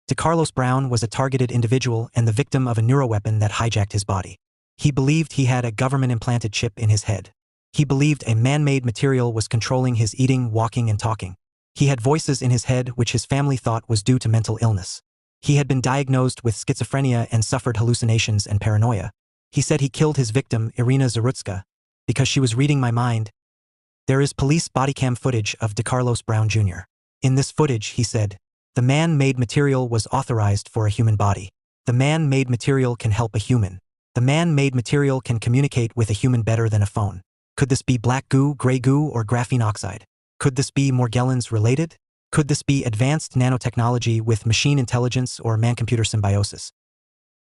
Decarlos Brown was a targeted individual and the victim of a neuroweapon that hijacked his body. He believed he had a government-implanted chip in his head. He believed a man-made material was controlling his eating, walking, and talking. He had voices in his head which his family thought was due to mental illness. He had been diagnosed with schizophrenia and suffered hallucinations and paranoia. He said he killed his victim, Iryna Zarutska, because she was reading my mind. There is police bodycam footage of Decarlos Brown Jr. In this footage, he said, "The man-made material was authorized for a human body. The man-made material can help a human. The man-made material can communicate with a human better than a phone. Could this be black goo, gray goo, or graphene oxide? Could this be Morgellons related? Could this be advanced nanotechnology with machine intelligence or man-computer symbiosis?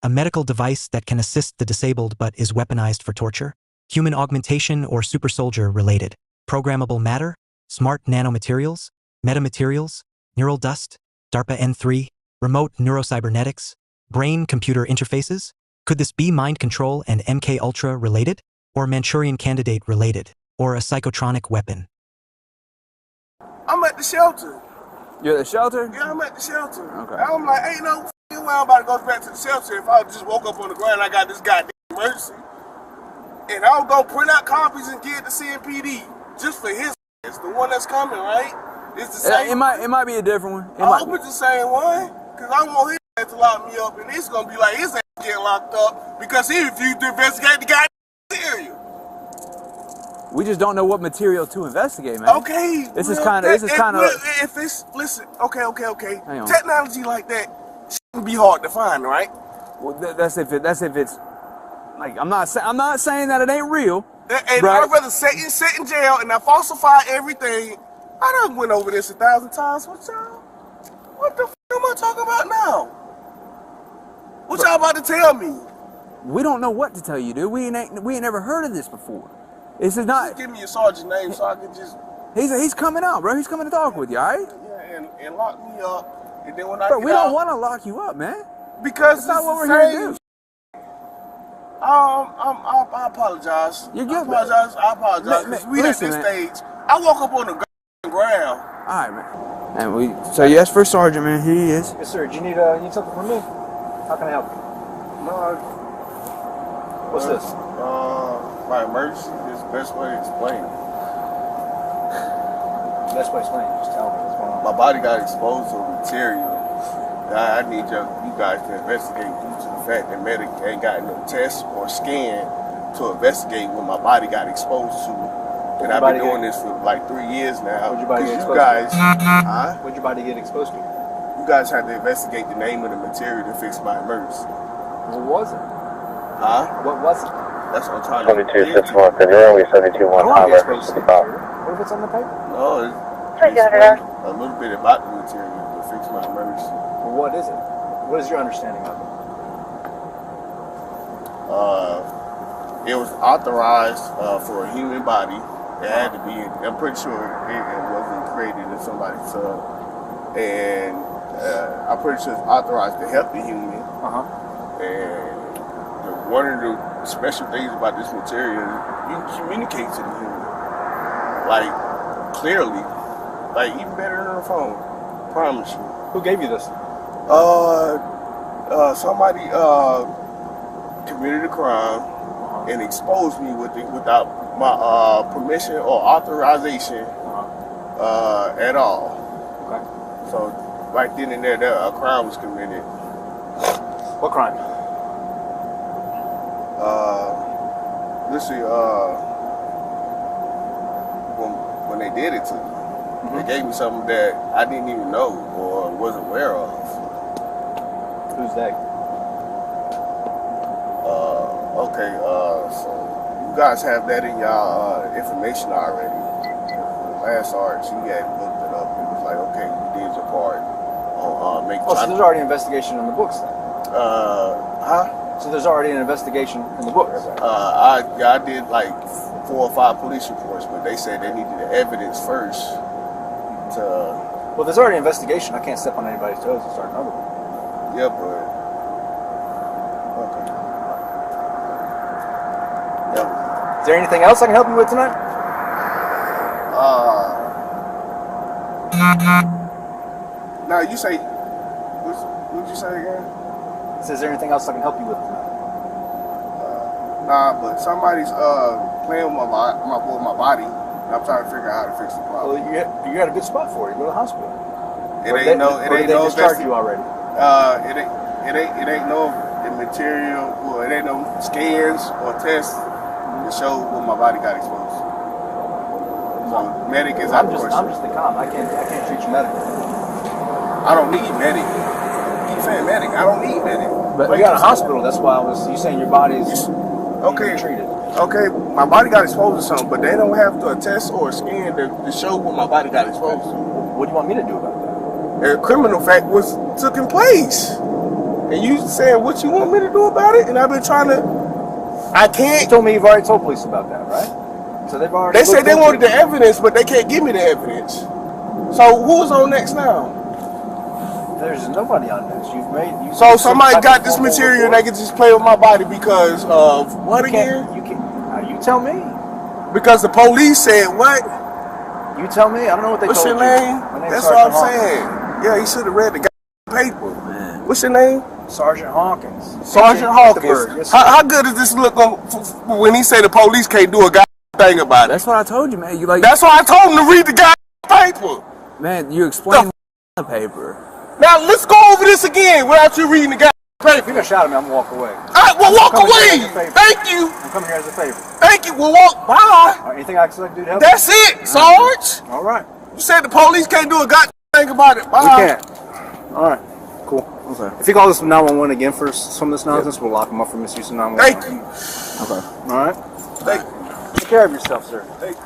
A medical device that can assist the disabled but is weaponized for torture? Human augmentation or super soldier related? Programmable matter? Smart nanomaterials? Metamaterials? Neural dust? DARPA N3? Remote neurocybernetics? Brain-computer interfaces? Could this be mind control and MK Ultra related? Or Manchurian Candidate related? Or a psychotronic weapon?" I'm at the shelter. You're at the shelter? Yeah, I'm at the shelter. Okay. I'm like, ain't no f***ing way I'm about to go back to the shelter if I just woke up on the ground and I got this goddamn emergency. And I'll go print out copies and give it to CMPD just for his ass, the one that's coming, right? It's the same. It might be a different one. I hope it's the same one, because I want his ass to lock me up, and it's going to be like his ass getting locked up because he refused to investigate the goddamn material. We just don't know what material to investigate, man. Okay. This is kind of. If it's, listen, okay. Technology like that shouldn't be hard to find, right? Well, that's if it's like I'm not saying that it ain't real. And right? I'd rather sit in jail and I falsify everything. I done went over this 1,000 times with y'all. What the f am I talking about now? What y'all about to tell me? We don't know what to tell you, dude. We ain't never heard of this before. This is not. Just give me your sergeant name so I can just. He's coming out, bro. He's coming to talk with you, all right? Yeah, and lock me up. And then when I But get we out, don't want to lock you up, man. because that's not what we're here to do. I apologize. You're good, I apologize. Because we at this stage. I woke up on the ground. All right, man. And so you asked for a sergeant, man. Here he is. Yes, sir. Do you need something from me? How can I help you? No. What's this? My emergency is the best way to explain it. Best way to explain it. Just tell me what's going on. My body got exposed to material. I need you guys to investigate due to the fact that medic ain't got no test or scan to investigate what my body got exposed to. And I've been doing this for like 3 years now. What'd your body get exposed to? What'd your body get exposed to? You guys had to investigate the name of the material to fix my emergency. What was it? What was it? That's what I'm trying to do. 7261, the nearly 721 What if it's on the paper? No, it's a little bit about the material to fix my emergency. Well, what is it? What is your understanding of it? It was authorized for a human body. It had to be, I'm pretty sure it wasn't created in somebody's tub. And I'm pretty sure it's authorized to help the human. And one of the special things about this material is you can communicate to the human. Like, clearly. Like, even better than a phone. Promise you. Who gave you this? Somebody committed a crime and exposed me without my permission or authorization at all. Okay. So, right then and there, a crime was committed. What crime? Let's see, when they did it to me, they gave me something that I didn't even know or was aware of. Who's that? Okay, so you guys have that in y'all information already. The last arch, you had looked it up. It was like, okay, you did your part. So there's already an investigation in the books then? So there's already an investigation in the books? I did like 4 or 5 police reports, but they said they needed the evidence first to... Well, there's already an investigation. I can't step on anybody's toes and start another one. Yeah, but... Okay. Yeah. Is there anything else I can help you with tonight? Now you say... What'd you say again? Is there anything else I can help you with tonight? Nah, but somebody's playing with my body. And I'm trying to figure out how to fix the problem. Well, you got a good spot for it. You go to the hospital. They discharged you already. It ain't no material, or it ain't no scans or tests to show what my body got exposed to. So medic is out of question. I'm just the cop. I can't treat you medically. I don't need medic. You saying medic? I don't need medic. But you got a hospital. That's why you saying your body's okay treated. Okay, my body got exposed to something, but they don't have to test or scan to show what my body got exposed to. What do you want me to do about that? A criminal fact was taking place. And you saying what you want me to do about it, and I've been trying to. I can't. You told me you've already told police about that, right? So they've already. They said they wanted the evidence, but they can't give me the evidence. So who's on next now? There's nobody on next. So somebody got this material and they can just play with my body because of what again? You tell me. Because the police said what? You tell me. I don't know what they told you. What's your name? That's what I'm saying. Yeah, he should have read the paper. Man. What's your name? Sergeant Hawkins. Sergeant Hawkins. Yes, how good does this look when he say the police can't do a thing about it? That's what I told you, man. That's why I told him to read the paper. Man, you explained the paper. Now let's go over this again without you reading the paper. If you're gonna shout at me, I'm gonna walk away. All right, well, walk away. Thank you. I'm coming here as a favor. Thank you. We'll walk by. Anything I can do to help? That's it, Sarge. All right. You said the police can't do a thing about it. Bye. We can't. All right. Cool. Okay. If you call this 911 again for some of this nonsense, we'll lock him up for misuse of 911. Thank you. Okay. All right. Thank you. Take care of yourself, sir. Thank you.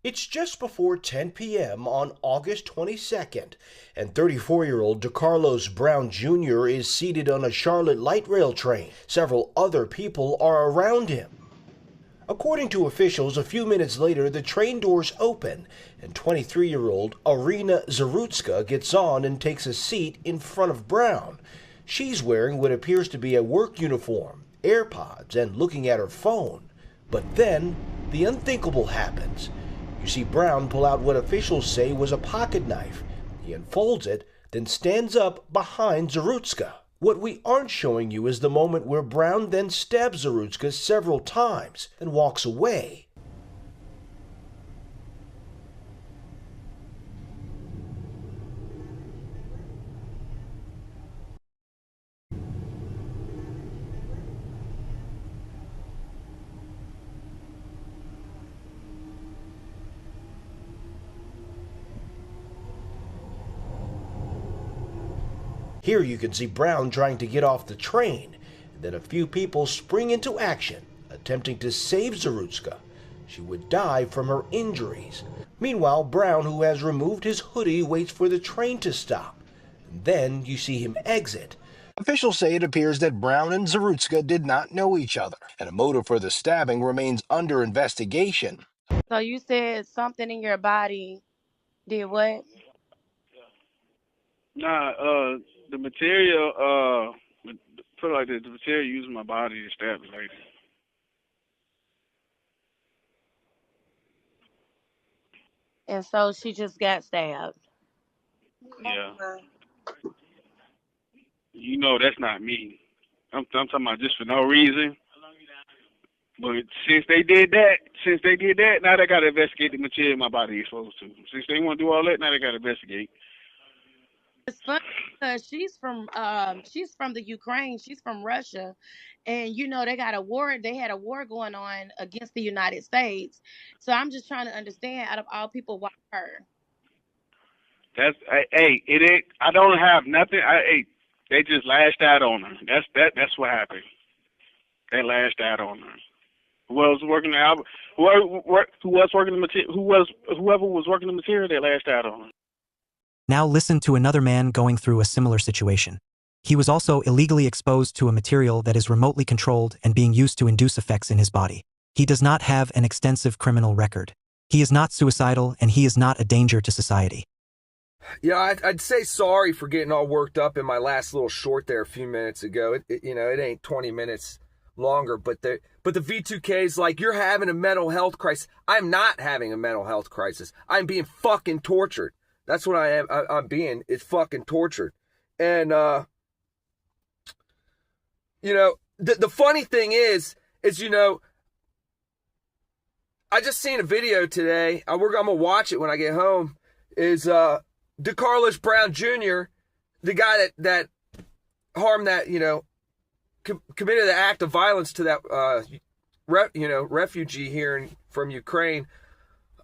It's just before 10 p.m. on August 22nd, and 34-year-old Decarlos Brown Jr. is seated on a Charlotte light rail train. Several other people are around him. According to officials, a few minutes later, the train doors open, and 23-year-old Iryna Zarutska gets on and takes a seat in front of Brown. She's wearing what appears to be a work uniform, AirPods, and looking at her phone. But then, the unthinkable happens. You see Brown pull out what officials say was a pocket knife. He unfolds it, then stands up behind Zarutska. What we aren't showing you is the moment where Brown then stabs Zarutska several times, then walks away. Here you can see Brown trying to get off the train, and then a few people spring into action, attempting to save Zarutska. She would die from her injuries. Meanwhile, Brown, who has removed his hoodie, waits for the train to stop. And then you see him exit. Officials say it appears that Brown and Zarutska did not know each other, and a motive for the stabbing remains under investigation. So you said something in your body did what? Nah, the material, put it like this, the material used my body to stab the lady. And so she just got stabbed. Yeah. You know that's not me. I'm talking about just for no reason. But since they did that, now they got to investigate the material my body is exposed to. Since they want to do all that, now they got to investigate. It's funny because she's from the Ukraine. She's from Russia, and you know they got a war. They had a war going on against the United States. So I'm just trying to understand, out of all people, why her? It ain't. I don't have nothing. They just lashed out on her. That's what happened. They lashed out on her. Whoever was working the material, they lashed out on her. Now listen to another man going through a similar situation. He was also illegally exposed to a material that is remotely controlled and being used to induce effects in his body. He does not have an extensive criminal record. He is not suicidal, and he is not a danger to society. Yeah, I'd say sorry for getting all worked up in my last little short there a few minutes ago. It ain't 20 minutes longer. But the V2K is like, you're having a mental health crisis. I'm not having a mental health crisis. I'm being fucking tortured. That's what I am. I'm being. It's fucking tortured. And you know, the funny thing is you know, I just seen a video today. I'm gonna watch it when I get home. Is Decarlos Brown Jr., the guy that harmed that, you know, committed the act of violence to that refugee here from Ukraine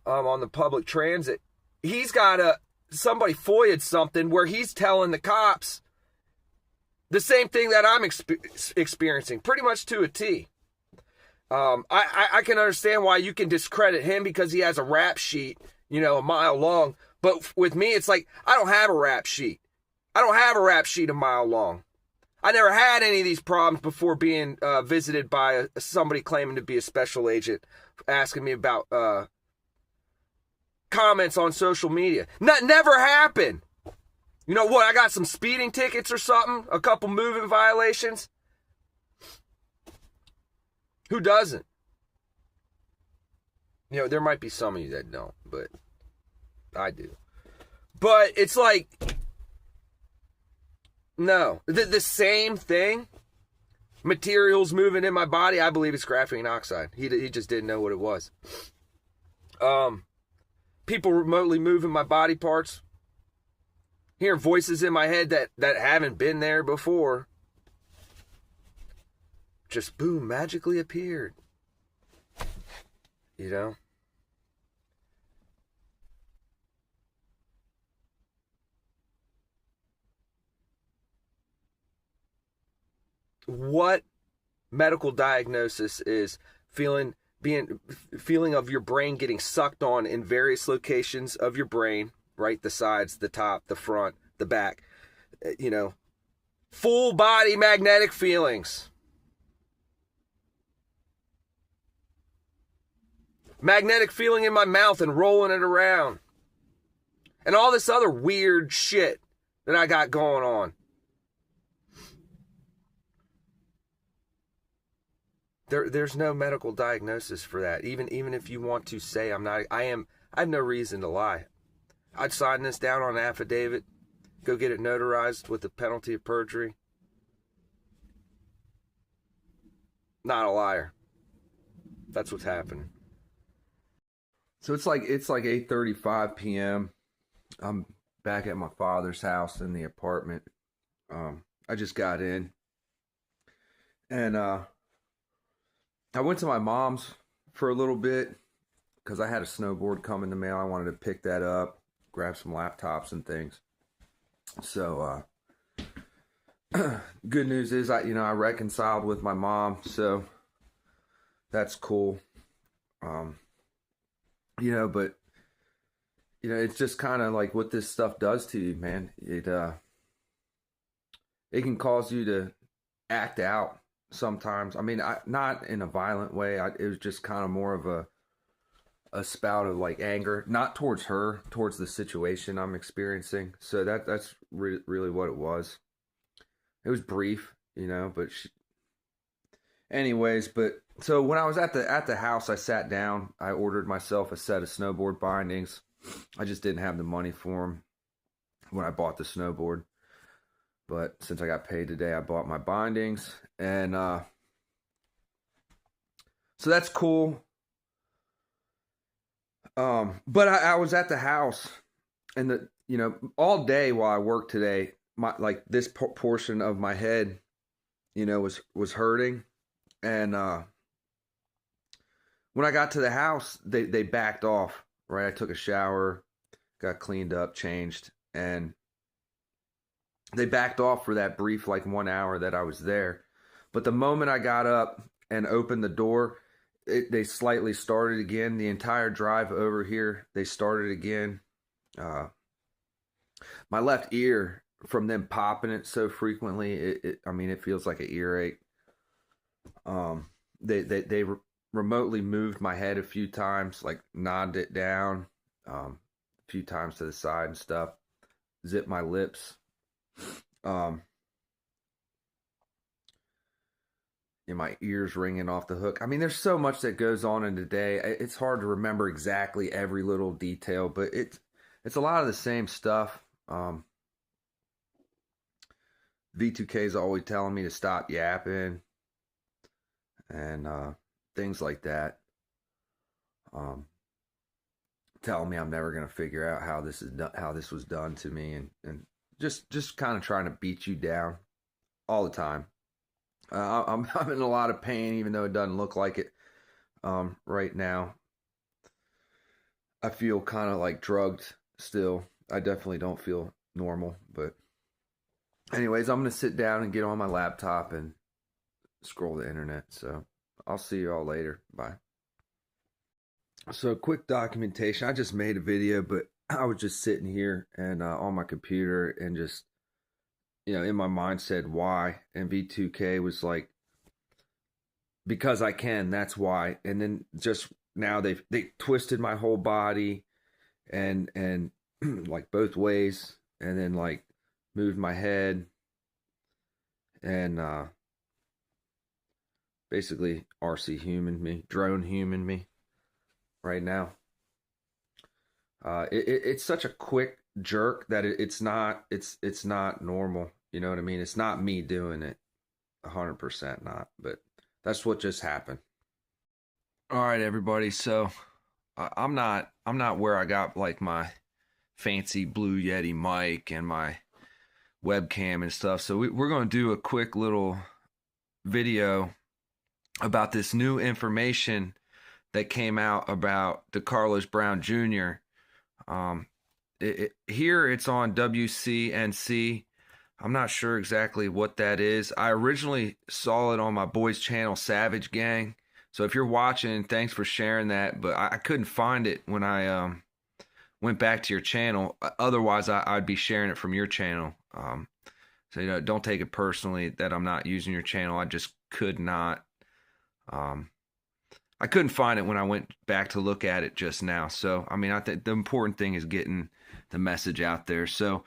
on the public transit. He's got somebody FOIA'd something where he's telling the cops the same thing that I'm experiencing, pretty much to a T. I can understand why you can discredit him because he has a rap sheet, you know, a mile long. But with me, it's like, I don't have a rap sheet. I don't have a rap sheet a mile long. I never had any of these problems before being visited by somebody claiming to be a special agent, asking me about comments on social media. Never happened. You know what? I got some speeding tickets or something, a couple moving violations. Who doesn't? You know, there might be some of you that don't, but I do. But it's like, no. The same thing, materials moving in my body, I believe it's graphene oxide. He just didn't know what it was. People remotely moving my body parts. Hearing voices in my head that haven't been there before. Just boom, magically appeared. You know? What medical diagnosis is feeling of your brain getting sucked on in various locations of your brain, right? The sides, the top, the front, the back, you know, full body magnetic feelings. Magnetic feeling in my mouth and rolling it around. And all this other weird shit that I got going on. There's no medical diagnosis for that. Even if you want to say I'm not, I have no reason to lie. I'd sign this down on an affidavit, go get it notarized with the penalty of perjury. Not a liar. That's what's happening. So it's like 8:35 p.m. I'm back at my father's house in the apartment. I just got in. And I went to my mom's for a little bit because I had a snowboard come in the mail. I wanted to pick that up, grab some laptops and things. So good news is I reconciled with my mom, so that's cool. But it's just kind of like what this stuff does to you, man. It can cause you to act out sometimes. I mean, not in a violent way. It was just kind of more of a spout of like anger, not towards her, towards the situation I'm experiencing. So that's really what it was. It was brief, but anyways, but so when I was at the house, I sat down, I ordered myself a set of snowboard bindings. I just didn't have the money for them when I bought the snowboard. But since I got paid today, I bought my bindings. And so that's cool. But I was at the house, and all day while I worked today, this portion of my head, was hurting. And when I got to the house, they backed off, right? I took a shower, got cleaned up, changed, and they backed off for that brief 1 hour that I was there. But the moment I got up and opened the door, they slightly started again. The entire drive over here, they started again. My left ear, from them popping it so frequently, it feels like an earache. They remotely moved my head a few times, nodded it down, a few times to the side and stuff. Zipped my lips. my ears ringing off the hook. I mean, there's so much that goes on in the day. It's hard to remember exactly every little detail, but it's a lot of the same stuff. V2K is always telling me to stop yapping and things like that. Telling me I'm never gonna figure out how this was done to me, and just kind of trying to beat you down all the time. I'm in a lot of pain, even though it doesn't look like it right now. I feel kind of like drugged still. I definitely don't feel normal, but anyways, I'm going to sit down and get on my laptop and scroll the internet. So I'll see you all later. Bye. So quick documentation. I just made a video, but I was just sitting here and on my computer and just, in my mind said why. And V2K was like, because I can, that's why. And then just now they twisted my whole body and like both ways, and then like moved my head and basically RC human me, drone human me right now. It's such a quick jerk that it's not normal. You know what I mean? It's not me doing it, 100% not. But that's what just happened. All right, everybody. So I'm not where I got like my fancy Blue Yeti mic and my webcam and stuff. So we're going to do a quick little video about this new information that came out about Decarlos Brown Jr. Here it's on WCNC. I'm not sure exactly what that is. I originally saw it on my boy's channel, Savage Gang. So if you're watching, thanks for sharing that. But I couldn't find it when I went back to your channel. Otherwise, I'd be sharing it from your channel. So don't take it personally that I'm not using your channel. I just could not. I couldn't find it when I went back to look at it just now. So, I mean, I think the important thing is getting the message out there. So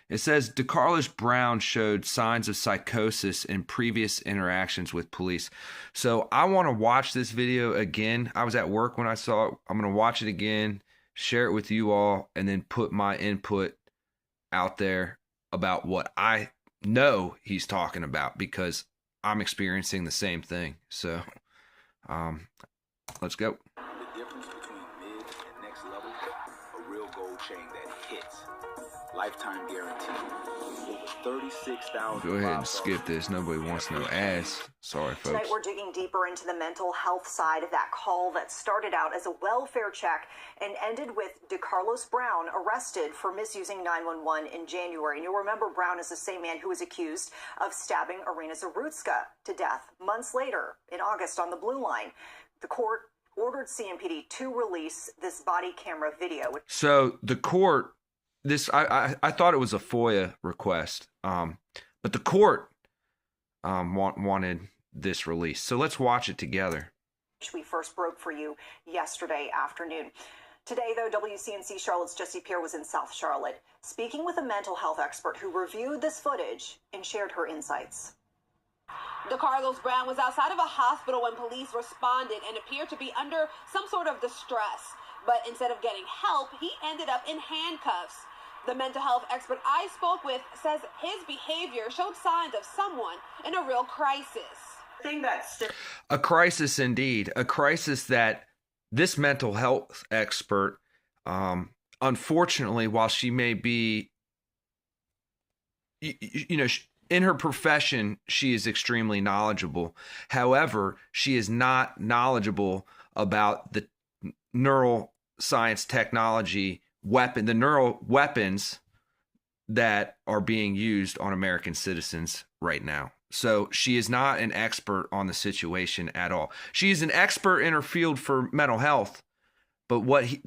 it says Decarlos Brown showed signs of psychosis in previous interactions with police. So I want to watch this video again. I was at work when I saw it. I'm going to watch it again, share it with you all, and then put my input out there about what I know he's talking about, because I'm experiencing the same thing. So, let's go. The difference between mid and next level, a real gold chain that hits. Lifetime guarantee. Over 36,000. Go ahead and skip this. Nobody wants no ass. Sorry, folks. Tonight we're digging deeper into the mental health side of that call that started out as a welfare check and ended with Decarlos Brown arrested for misusing 911 in January. And you'll remember Brown is the same man who was accused of stabbing Iryna Zarutska to death months later in August on the Blue Line. The court ordered CMPD to release this body camera video. So the court, I thought it was a FOIA request, but the court wanted this release. So let's watch it together. Which we first broke for you yesterday afternoon. Today, though, WCNC Charlotte's Jessie Pierre was in South Charlotte, speaking with a mental health expert who reviewed this footage and shared her insights. Decarlos Brown was outside of a hospital when police responded and appeared to be under some sort of distress. But instead of getting help, he ended up in handcuffs. The mental health expert I spoke with says his behavior showed signs of someone in a real crisis. A crisis indeed. A crisis that this mental health expert, unfortunately, while she may be, in her profession, she is extremely knowledgeable. However, she is not knowledgeable about the neuroscience technology the neural weapons that are being used on American citizens right now. So she is not an expert on the situation at all. She is an expert in her field for mental health, but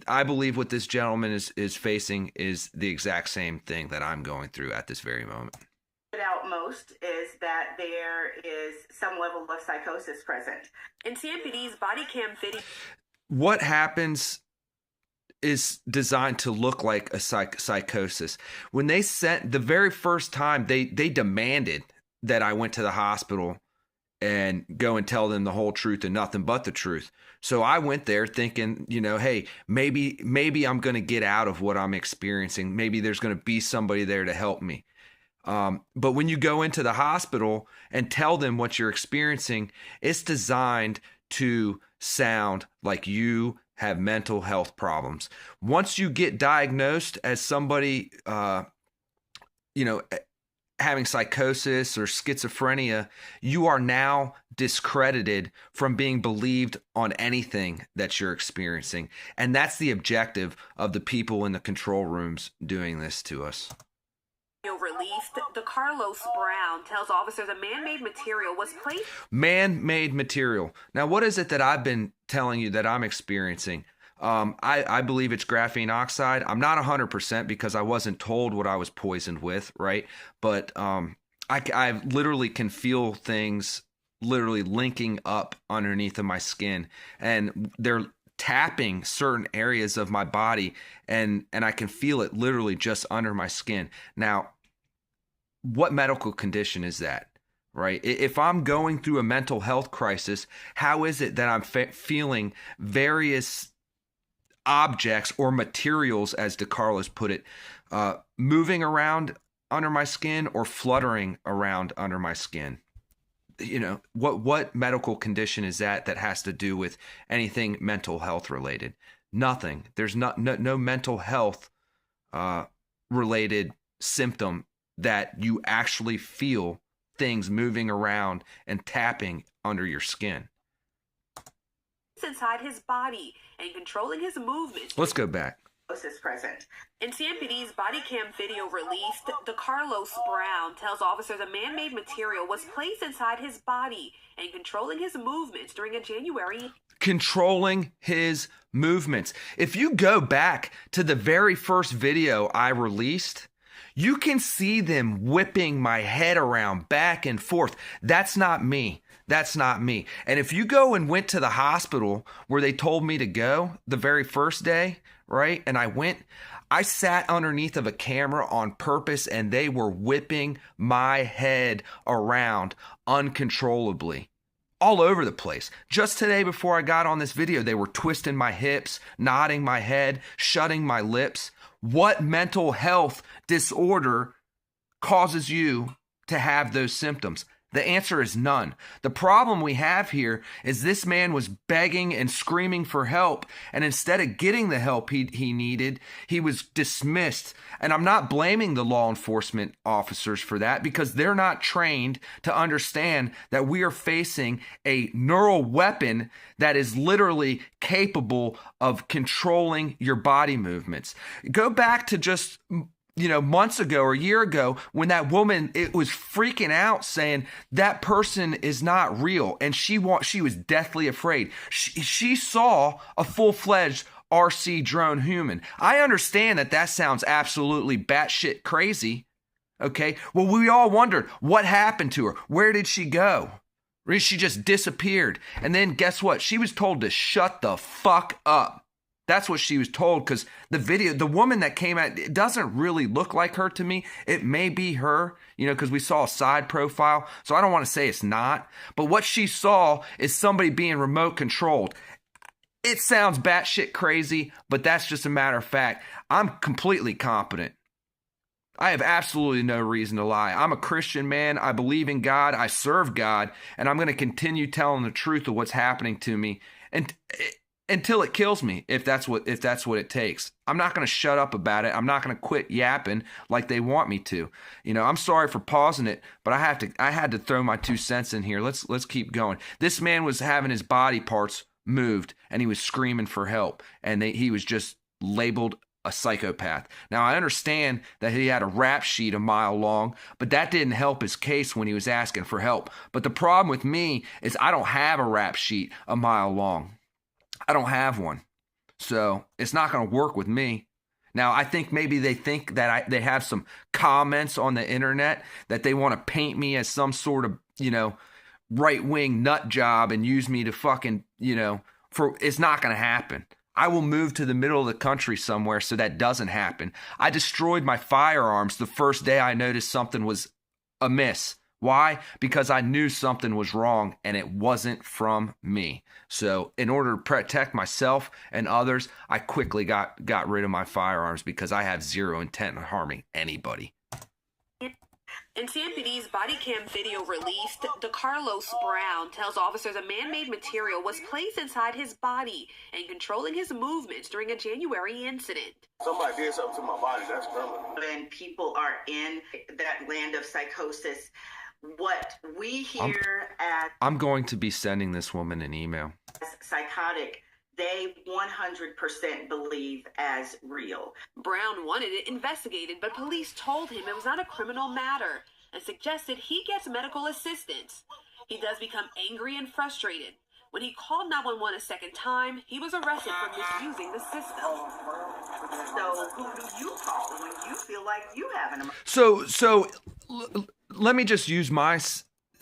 I believe what this gentleman is facing is the exact same thing that I'm going through at this very moment. Out most is that there is some level of psychosis present. In CMPD's body cam video, what happens is designed to look like a psychosis. When they sent the very first time, they demanded that I went to the hospital and go and tell them the whole truth and nothing but the truth. So I went there thinking, hey, maybe I'm going to get out of what I'm experiencing. Maybe there's going to be somebody there to help me. But when you go into the hospital and tell them what you're experiencing, it's designed to sound like you have mental health problems. Once you get diagnosed as somebody, having psychosis or schizophrenia, you are now discredited from being believed on anything that you're experiencing. And that's the objective of the people in the control rooms doing this to us. Released, Decarlos Brown tells officers a man-made material was placed. Man-made material. Now, what is it that I've been telling you that I'm experiencing? I believe it's graphene oxide. I'm not 100% because I wasn't told what I was poisoned with, right? But I literally can feel things literally linking up underneath of my skin, and they're tapping certain areas of my body, and I can feel it literally just under my skin. Now, what medical condition is that? Right? If I'm going through a mental health crisis, how is it that I'm feeling various objects or materials, as Decarlos put it, moving around under my skin or fluttering around under my skin? What medical condition is that has to do with anything mental health related? Nothing. There's no mental health related symptom that you actually feel things moving around and tapping under your skin. Inside his body and controlling his movements. Let's go back. Is present. In CMPD's body cam video released, Decarlos Brown tells officers a man-made material was placed inside his body and controlling his movements during a January. Controlling his movements. If you go back to the very first video I released, you can see them whipping my head around back and forth. That's not me. That's not me. And if you go and went to the hospital where they told me to go the very first day, right? And I sat underneath of a camera on purpose, and they were whipping my head around uncontrollably all over the place. Just today before I got on this video, they were twisting my hips, nodding my head, shutting my lips. What mental health disorder causes you to have those symptoms? The answer is none. The problem we have here is this man was begging and screaming for help, and instead of getting the help he needed, he was dismissed. And I'm not blaming the law enforcement officers for that, because they're not trained to understand that we are facing a neural weapon that is literally capable of controlling your body movements. Go back to just months ago or a year ago when that woman, it was freaking out saying that person is not real, and she was deathly afraid. She saw a full-fledged RC drone human. I understand that sounds absolutely batshit crazy. Okay, well, we all wondered what happened to her. Where did she go? She just disappeared. And then guess what? She was told to shut the fuck up. That's what she was told, because the woman that came out, it doesn't really look like her to me. It may be her, because we saw a side profile. So I don't want to say it's not. But what she saw is somebody being remote controlled. It sounds batshit crazy, but that's just a matter of fact. I'm completely competent. I have absolutely no reason to lie. I'm a Christian man. I believe in God. I serve God. And I'm going to continue telling the truth of what's happening to me. And until it kills me, if that's what it takes. I'm not going to shut up about it. I'm not going to quit yapping like they want me to. I'm sorry for pausing it, but I had to throw my 2 cents in here. Let's keep going. This man was having his body parts moved, and he was screaming for help, and he was just labeled a psychopath. Now, I understand that he had a rap sheet a mile long, but that didn't help his case when he was asking for help. But the problem with me is I don't have a rap sheet a mile long. I don't have one. So it's not going to work with me. Now, I think maybe they think that they have some comments on the internet that they want to paint me as some sort of, right-wing nut job and use me to fucking, it's not going to happen. I will move to the middle of the country somewhere so that doesn't happen. I destroyed my firearms the first day I noticed something was amiss Why? Because I knew something was wrong and it wasn't from me. So in order to protect myself and others, I quickly got rid of my firearms because I have zero intent on harming anybody. In CMPD's body cam video released, Decarlos Brown tells officers a man-made material was placed inside his body and controlling his movements during a January incident. Somebody did something to my body, that's criminal. When people are in that land of psychosis, what we hear I'm going to be sending this woman an email. as psychotic, they 100% believe as real. Brown wanted it investigated, but police told him it was not a criminal matter and suggested he gets medical assistance. He does become angry and frustrated. When he called 911 a second time, he was arrested for misusing the system. So who do you call when you feel like you have an So let me just use my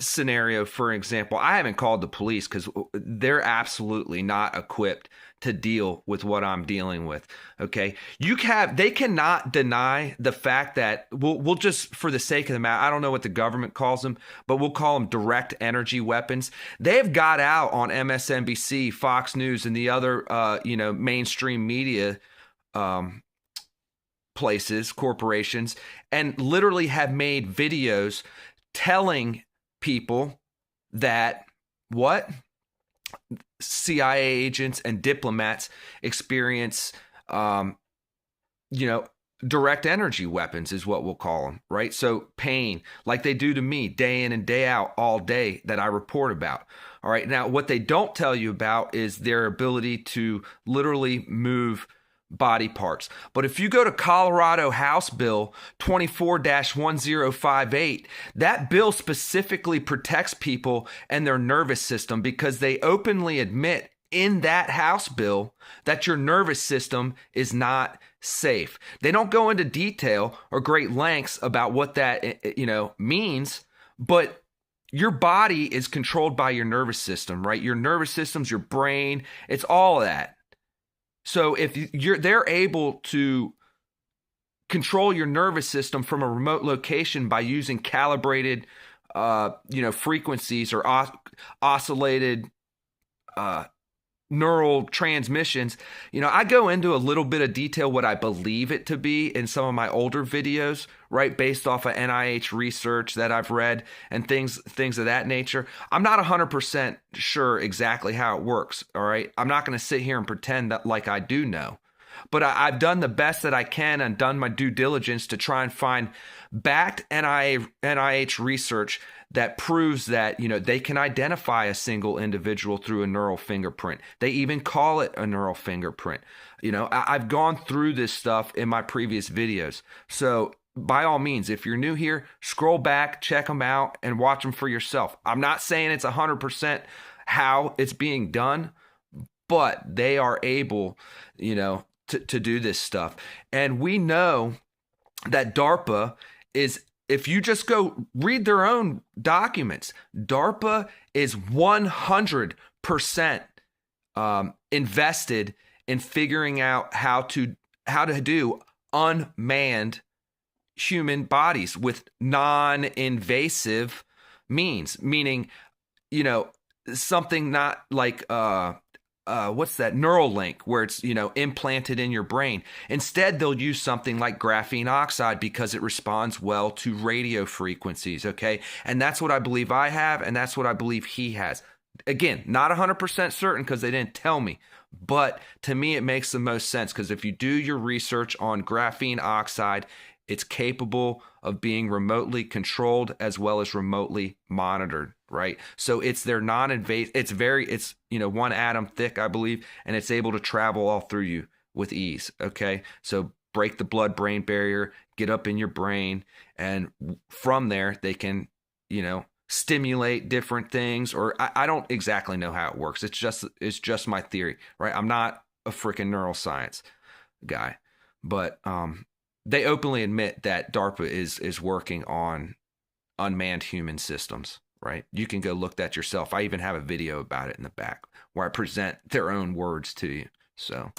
scenario for example. I haven't called the police because they're absolutely not equipped to deal with what I'm dealing with. Okay, they cannot deny the fact that we'll just, for the sake of the matter, I don't know what the government calls them, but we'll call them direct energy weapons. They've got out on MSNBC, Fox News, and the other mainstream media places, corporations, and literally have made videos telling people that CIA agents and diplomats experience, direct energy weapons is what we'll call them, right? So pain, like they do to me day in and day out, all day, that I report about. All right. Now, what they don't tell you about is their ability to literally move body parts. But if you go to Colorado House Bill 24-1058, that bill specifically protects people and their nervous system because they openly admit in that House bill that your nervous system is not safe. They don't go into detail or great lengths about what that means, but your body is controlled by your nervous system, right? Your nervous system's your brain, it's all of that. So if they're able to control your nervous system from a remote location by using calibrated, frequencies or oscillated neural transmissions. I go into a little bit of detail what I believe it to be in some of my older videos, right? Based off of NIH research that I've read and things of that nature. I'm not 100% sure exactly how it works, all right? I'm not going to sit here and pretend that like I do know. But I've done the best that I can and done my due diligence to try and find backed NIH research that proves that, they can identify a single individual through a neural fingerprint. They even call it a neural fingerprint. I've gone through this stuff in my previous videos. So by all means, if you're new here, scroll back, check them out, and watch them for yourself. I'm not saying it's 100% how it's being done, but they are able, to do this stuff. And we know that DARPA is, if you just go read their own documents, DARPA is 100% invested in figuring out how to do unmanned human bodies with non-invasive means, meaning, something not like what's that, Neuralink, where it's, implanted in your brain. Instead, they'll use something like graphene oxide because it responds well to radio frequencies, okay? And that's what I believe I have, and that's what I believe he has. Again, not 100% certain because they didn't tell me, but to me, it makes the most sense because if you do your research on graphene oxide, it's capable of being remotely controlled as well as remotely monitored, right? So it's their non-invasive, it's 1 atom thick, I believe, and it's able to travel all through you with ease, okay? So break the blood-brain barrier, get up in your brain, and from there, they can, stimulate different things, or I don't exactly know how it works. It's just my theory, right? I'm not a freaking neuroscience guy, but they openly admit that DARPA is working on unmanned human systems, right? You can go look that yourself. I even have a video about it in the back where I present their own words to you. So